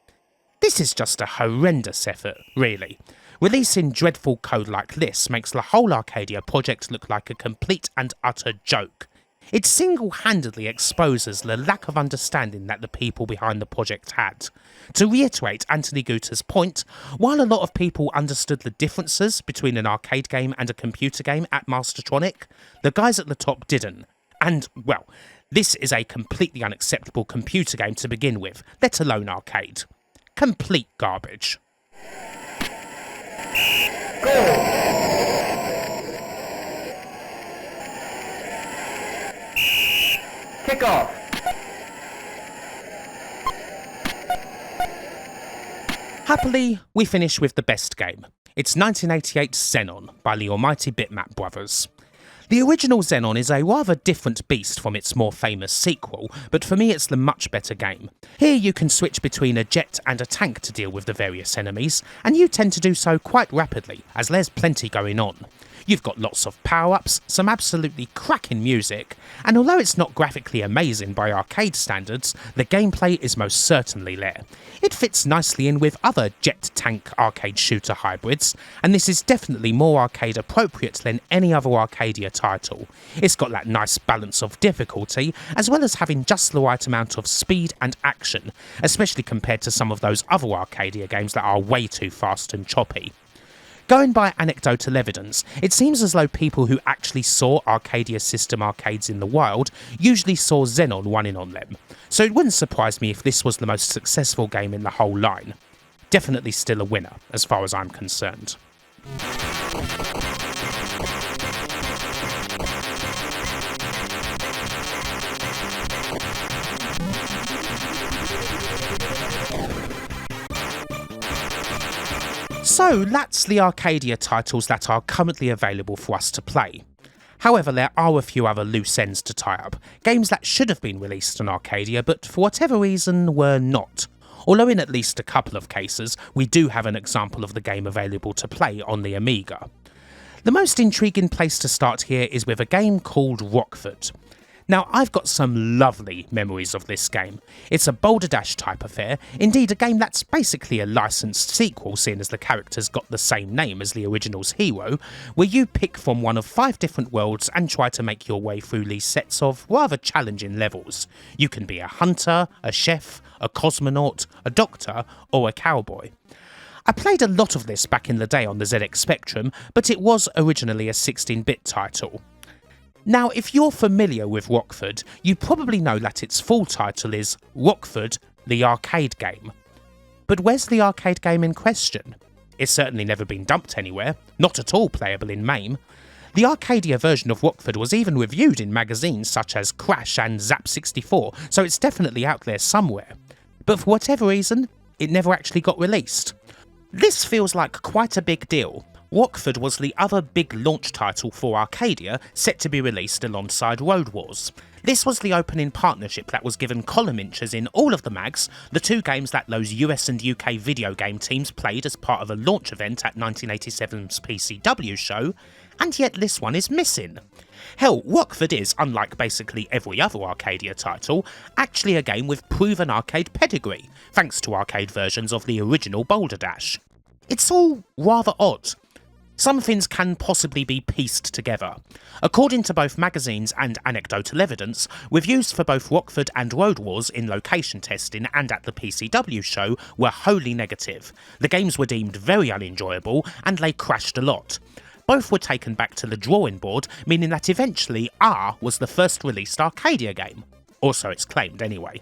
This is just a horrendous effort, really. Releasing dreadful code like this makes the whole Arcadia project look like a complete and utter joke. It single-handedly exposes the lack of understanding that the people behind the project had. To reiterate Anthony Guter's point, while a lot of people understood the differences between an arcade game and a computer game at Mastertronic, the guys at the top didn't. And, well, this is a completely unacceptable computer game to begin with, let alone arcade. Complete garbage. Kick off. Happily, we finish with the best game. It's 1988's Xenon by the almighty Bitmap brothers. The original Xenon is a rather different beast from its more famous sequel, but for me it's the much better game. Here you can switch between a jet and a tank to deal with the various enemies, and you tend to do so quite rapidly, as there's plenty going on. You've got lots of power-ups, some absolutely cracking music, and although it's not graphically amazing by arcade standards, the gameplay is most certainly there. It fits nicely in with other jet-tank arcade shooter hybrids, and this is definitely more arcade appropriate than any other Arcadia title. It's got that nice balance of difficulty, as well as having just the right amount of speed and action, especially compared to some of those other Arcadia games that are way too fast and choppy. Going by anecdotal evidence, it seems as though people who actually saw Arcadia System arcades in the wild usually saw Xenon winning on them, so it wouldn't surprise me if this was the most successful game in the whole line. Definitely still a winner, as far as I'm concerned. So that's the Arcadia titles that are currently available for us to play. However, there are a few other loose ends to tie up, games that should have been released on Arcadia but for whatever reason were not. Although in at least a couple of cases, we do have an example of the game available to play on the Amiga. The most intriguing place to start here is with a game called Rockford. Now, I've got some lovely memories of this game. It's a Boulder Dash type affair, indeed a game that's basically a licensed sequel, seeing as the character's got the same name as the original's hero, where you pick from one of 5 different worlds and try to make your way through these sets of rather challenging levels. You can be a hunter, a chef, a cosmonaut, a doctor, or a cowboy. I played a lot of this back in the day on the ZX Spectrum, but it was originally a 16-bit title. Now, if you're familiar with Rockford, you probably know that its full title is Rockford, the arcade game. But where's the arcade game in question? It's certainly never been dumped anywhere, not at all playable in MAME. The Arcadia version of Rockford was even reviewed in magazines such as Crash and Zap64, so it's definitely out there somewhere. But for whatever reason, it never actually got released. This feels like quite a big deal. Rockford was the other big launch title for Arcadia, set to be released alongside Roadwars. This was the opening partnership that was given column inches in all of the mags, the 2 games that those US and UK video game teams played as part of a launch event at 1987's PCW show, and yet this one is missing. Hell, Rockford is, unlike basically every other Arcadia title, actually a game with proven arcade pedigree, thanks to arcade versions of the original Boulder Dash. It's all rather odd. Some things can possibly be pieced together. According to both magazines and anecdotal evidence, reviews for both Rockford and Roadwars in location testing and at the PCW show were wholly negative. The games were deemed very unenjoyable and they crashed a lot. Both were taken back to the drawing board, meaning that eventually Aaargh was the first released Arcadia game. Or so it's claimed anyway.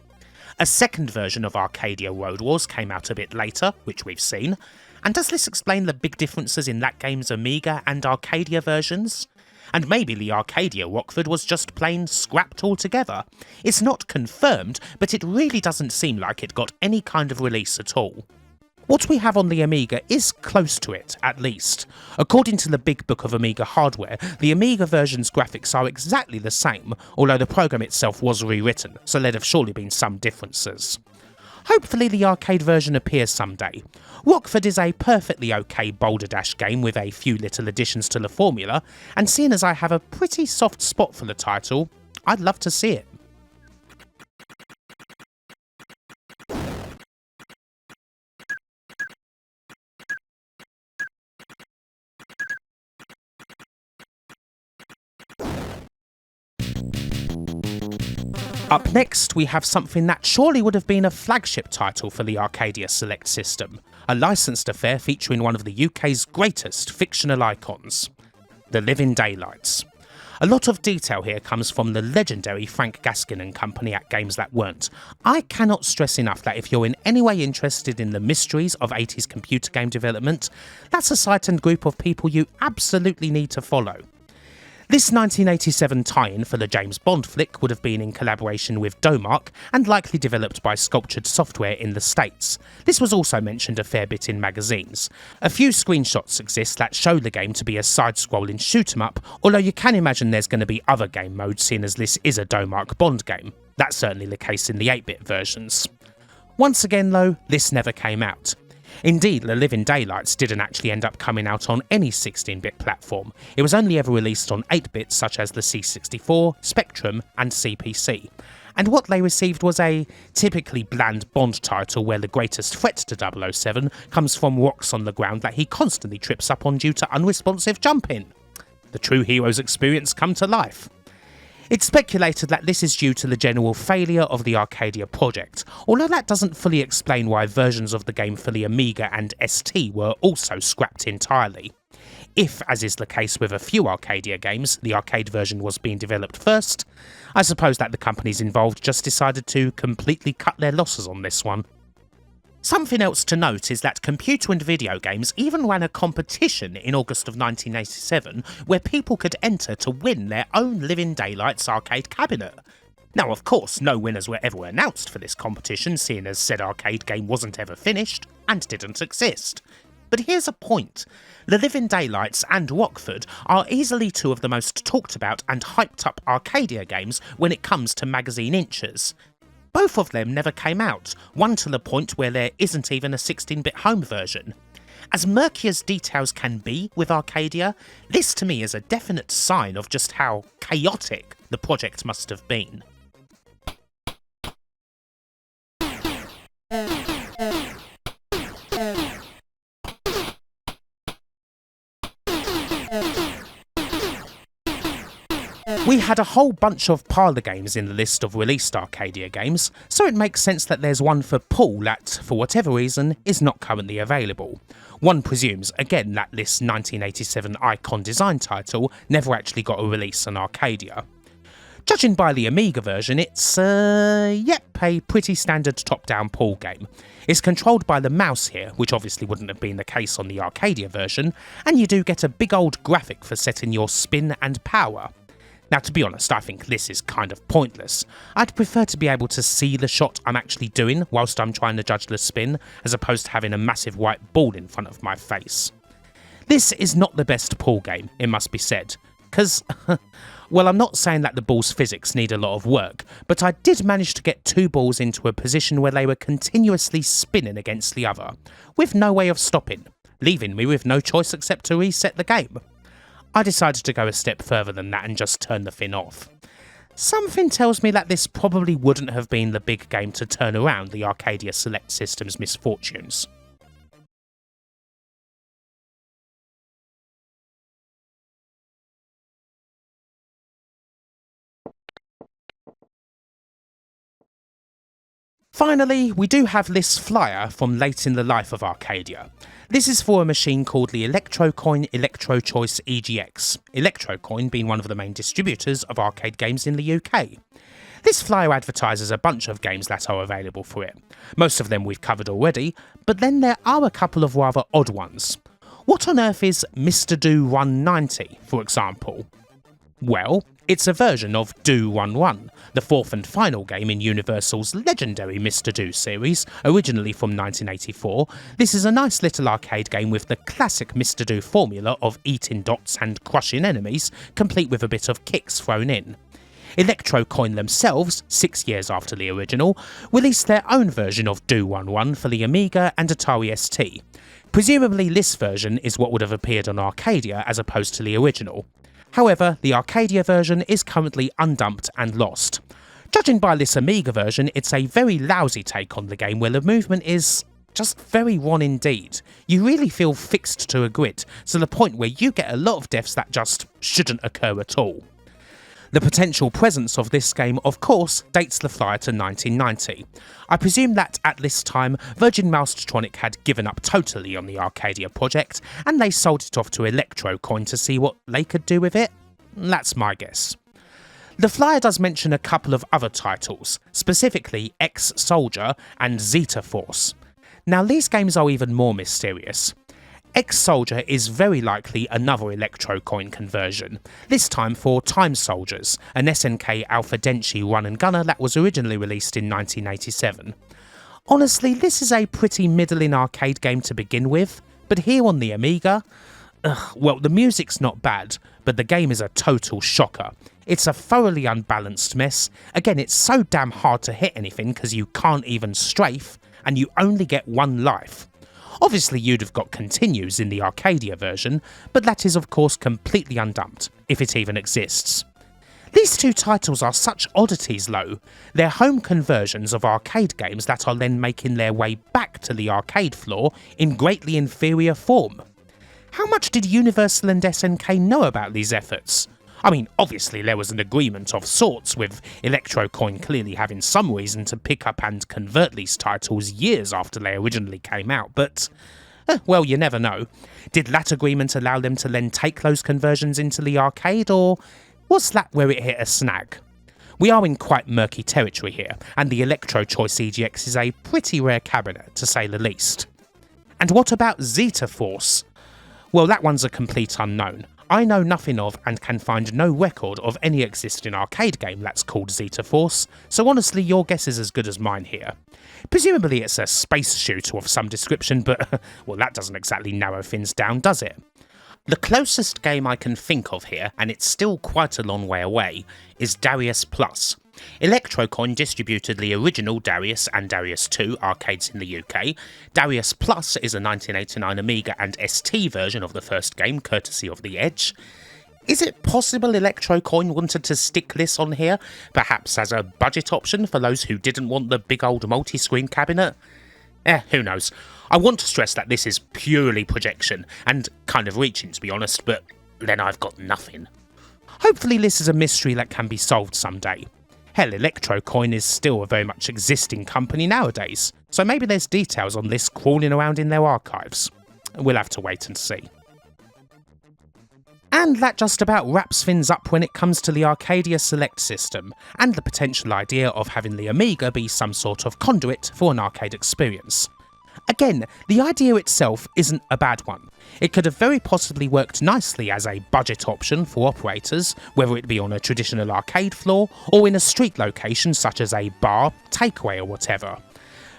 A second version of Arcadia Roadwars came out a bit later, which we've seen. And does this explain the big differences in that game's Amiga and Arcadia versions? And maybe the Arcadia Rockford was just plain scrapped altogether. It's not confirmed, but it really doesn't seem like it got any kind of release at all. What we have on the Amiga is close to it, at least. According to the Big Book of Amiga Hardware, the Amiga version's graphics are exactly the same, although the program itself was rewritten, so there'd have surely been some differences. Hopefully the arcade version appears someday. Rockford is a perfectly okay Boulder Dash game with a few little additions to the formula, and seeing as I have a pretty soft spot for the title, I'd love to see it. Up next, we have something that surely would have been a flagship title for the Arcadia Select System, a licensed affair featuring one of the UK's greatest fictional icons, The Living Daylights. A lot of detail here comes from the legendary Frank Gaskin and company at Games That Weren't. I cannot stress enough that if you're in any way interested in the mysteries of 80s computer game development, that's a site and group of people you absolutely need to follow. This 1987 tie-in for the James Bond flick would have been in collaboration with Domark and likely developed by Sculptured Software in the States. This was also mentioned a fair bit in magazines. A few screenshots exist that show the game to be a side-scrolling shoot-'em-up, although you can imagine there's going to be other game modes seeing as this is a Domark Bond game. That's certainly the case in the 8-bit versions. Once again though, this never came out. Indeed, The Living Daylights didn't actually end up coming out on any 16-bit platform. It was only ever released on 8-bits such as the C64, Spectrum and CPC. And what they received was a typically bland Bond title where the greatest threat to 007 comes from rocks on the ground that he constantly trips up on due to unresponsive jumping. the true hero's experience come to life. It's speculated that this is due to the general failure of the Arcadia project, although that doesn't fully explain why versions of the game for the Amiga and ST were also scrapped entirely. If, as is the case with a few Arcadia games, the arcade version was being developed first, I suppose that the companies involved just decided to completely cut their losses on this one. Something else to note is that Computer and Video Games even ran a competition in August of 1987 where people could enter to win their own Living Daylights arcade cabinet. Now of course no winners were ever announced for this competition, seeing as said arcade game wasn't ever finished and didn't exist. But here's a point. The Living Daylights and Rockford are easily two of the most talked about and hyped up Arcadia games when it comes to magazine inches. Both of them never came out, one to the point where there isn't even a 16-bit home version. As murky as details can be with Arcadia, this to me is a definite sign of just how chaotic the project must have been. We had a whole bunch of parlour games in the list of released Arcadia games, so it makes sense that there's one for Paul that, for whatever reason, is not currently available. One presumes, again, that this 1987 Icon design title never actually got a release on Arcadia. Judging by the Amiga version, it's, a pretty standard top-down Paul game. It's controlled by the mouse here, which obviously wouldn't have been the case on the Arcadia version, and you do get a big old graphic for setting your spin and power. Now to be honest, I think this is kind of pointless. I'd prefer to be able to see the shot I'm actually doing whilst I'm trying to judge the spin, as opposed to having a massive white ball in front of my face. This is not the best Paul game, it must be said, because, well, I'm not saying that the ball's physics need a lot of work, but I did manage to get two balls into a position where they were continuously spinning against the other, with no way of stopping, leaving me with no choice except to reset the game. I decided to go a step further than that and just turn the fin off. Something tells me that this probably wouldn't have been the big game to turn around the Arcadia Select System's misfortunes. Finally, we do have this flyer from late in the life of Arcadia. This is for a machine called the Electrocoin Electro Choice EGX, Electrocoin being one of the main distributors of arcade games in the UK. This flyer advertises a bunch of games that are available for it. Most of them we've covered already, but then there are a couple of rather odd ones. What on earth is Mr. Do 190, for example? Well, it's a version of Do 1-1, the fourth and final game in Universal's legendary Mr. Do series, originally from 1984. This is a nice little arcade game with the classic Mr. Do formula of eating dots and crushing enemies, complete with a bit of kicks thrown in. Electrocoin themselves, 6 years after the original, released their own version of Do 1-1 for the Amiga and Atari ST. Presumably this version is what would have appeared on Arcadia as opposed to the original. However, the Arcadia version is currently undumped and lost. Judging by this Amiga version, it's a very lousy take on the game where the movement is just very wrong indeed. You really feel fixed to a grid, to the point where you get a lot of deaths that just shouldn't occur at all. The potential presence of this game, of course, dates the flyer to 1990. I presume that at this time, Virgin Mastertronic had given up totally on the Arcadia project, and they sold it off to Electrocoin to see what they could do with it. That's my guess. The flyer does mention a couple of other titles, specifically Ex-Soldier and Zeta Force. Now these games are even more mysterious. Ex-Soldier is very likely another Electrocoin conversion, this time for Time Soldiers, an SNK Alpha Denchi run-and-gunner that was originally released in 1987. Honestly, this is a pretty middling arcade game to begin with, but here on the Amiga, well, the music's not bad, but the game is a total shocker. It's a thoroughly unbalanced mess. Again, it's so damn hard to hit anything because you can't even strafe, and you only get one life. Obviously you'd have got continues in the Arcadia version, but that is of course completely undumped, if it even exists. These two titles are such oddities though. They're home conversions of arcade games that are then making their way back to the arcade floor in greatly inferior form. how much did Universal and SNK know about these efforts? I mean, obviously there was an agreement of sorts, with Electrocoin clearly having some reason to pick up and convert these titles years after they originally came out, but, well, you never know. Did that agreement allow them to then take those conversions into the arcade, or was that where it hit a snag? We are in quite murky territory here, and the Electro Choice EGX is a pretty rare cabinet, to say the least. And what about Zeta Force? Well, that one's a complete unknown. I know nothing of and can find no record of any existing arcade game that's called Zeta Force, so honestly your guess is as good as mine here. Presumably it's a space shooter of some description, but well, that doesn't exactly narrow things down, does it? The closest game I can think of here, and it's still quite a long way away, is Darius Plus. Electrocoin distributed the original Darius and Darius 2 arcades in the UK. Darius Plus is a 1989 Amiga and ST version of the first game, courtesy of the Edge. Is it possible Electrocoin wanted to stick this on here, perhaps as a budget option for those who didn't want the big old multi-screen cabinet? Who knows. I want to stress that this is purely projection, and kind of reaching to be honest, but then I've got nothing. Hopefully this is a mystery that can be solved someday. Hell, Electrocoin is still a very much existing company nowadays, so maybe there's details on this crawling around in their archives. We'll have to wait and see. And that just about wraps things up when it comes to the Arcadia Select System, and the potential idea of having the Amiga be some sort of conduit for an arcade experience. Again, the idea itself isn't a bad one. It could have very possibly worked nicely as a budget option for operators, whether it be on a traditional arcade floor or in a street location such as a bar, takeaway or whatever.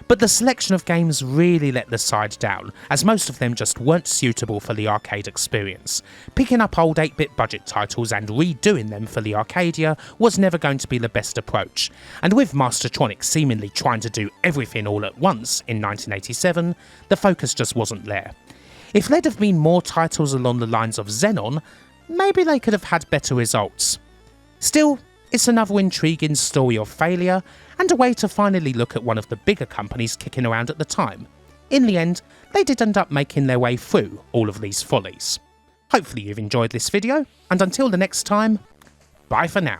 But the selection of games really let the side down, as most of them just weren't suitable for the arcade experience. Picking up old 8-bit budget titles and redoing them for the Arcadia was never going to be the best approach, and with Mastertronic seemingly trying to do everything all at once in 1987, the focus just wasn't there. If there'd have been more titles along the lines of Xenon, maybe they could have had better results. Still, it's another intriguing story of failure, and a way to finally look at one of the bigger companies kicking around at the time. In the end, they did end up making their way through all of these follies. Hopefully you've enjoyed this video, and until the next time, bye for now.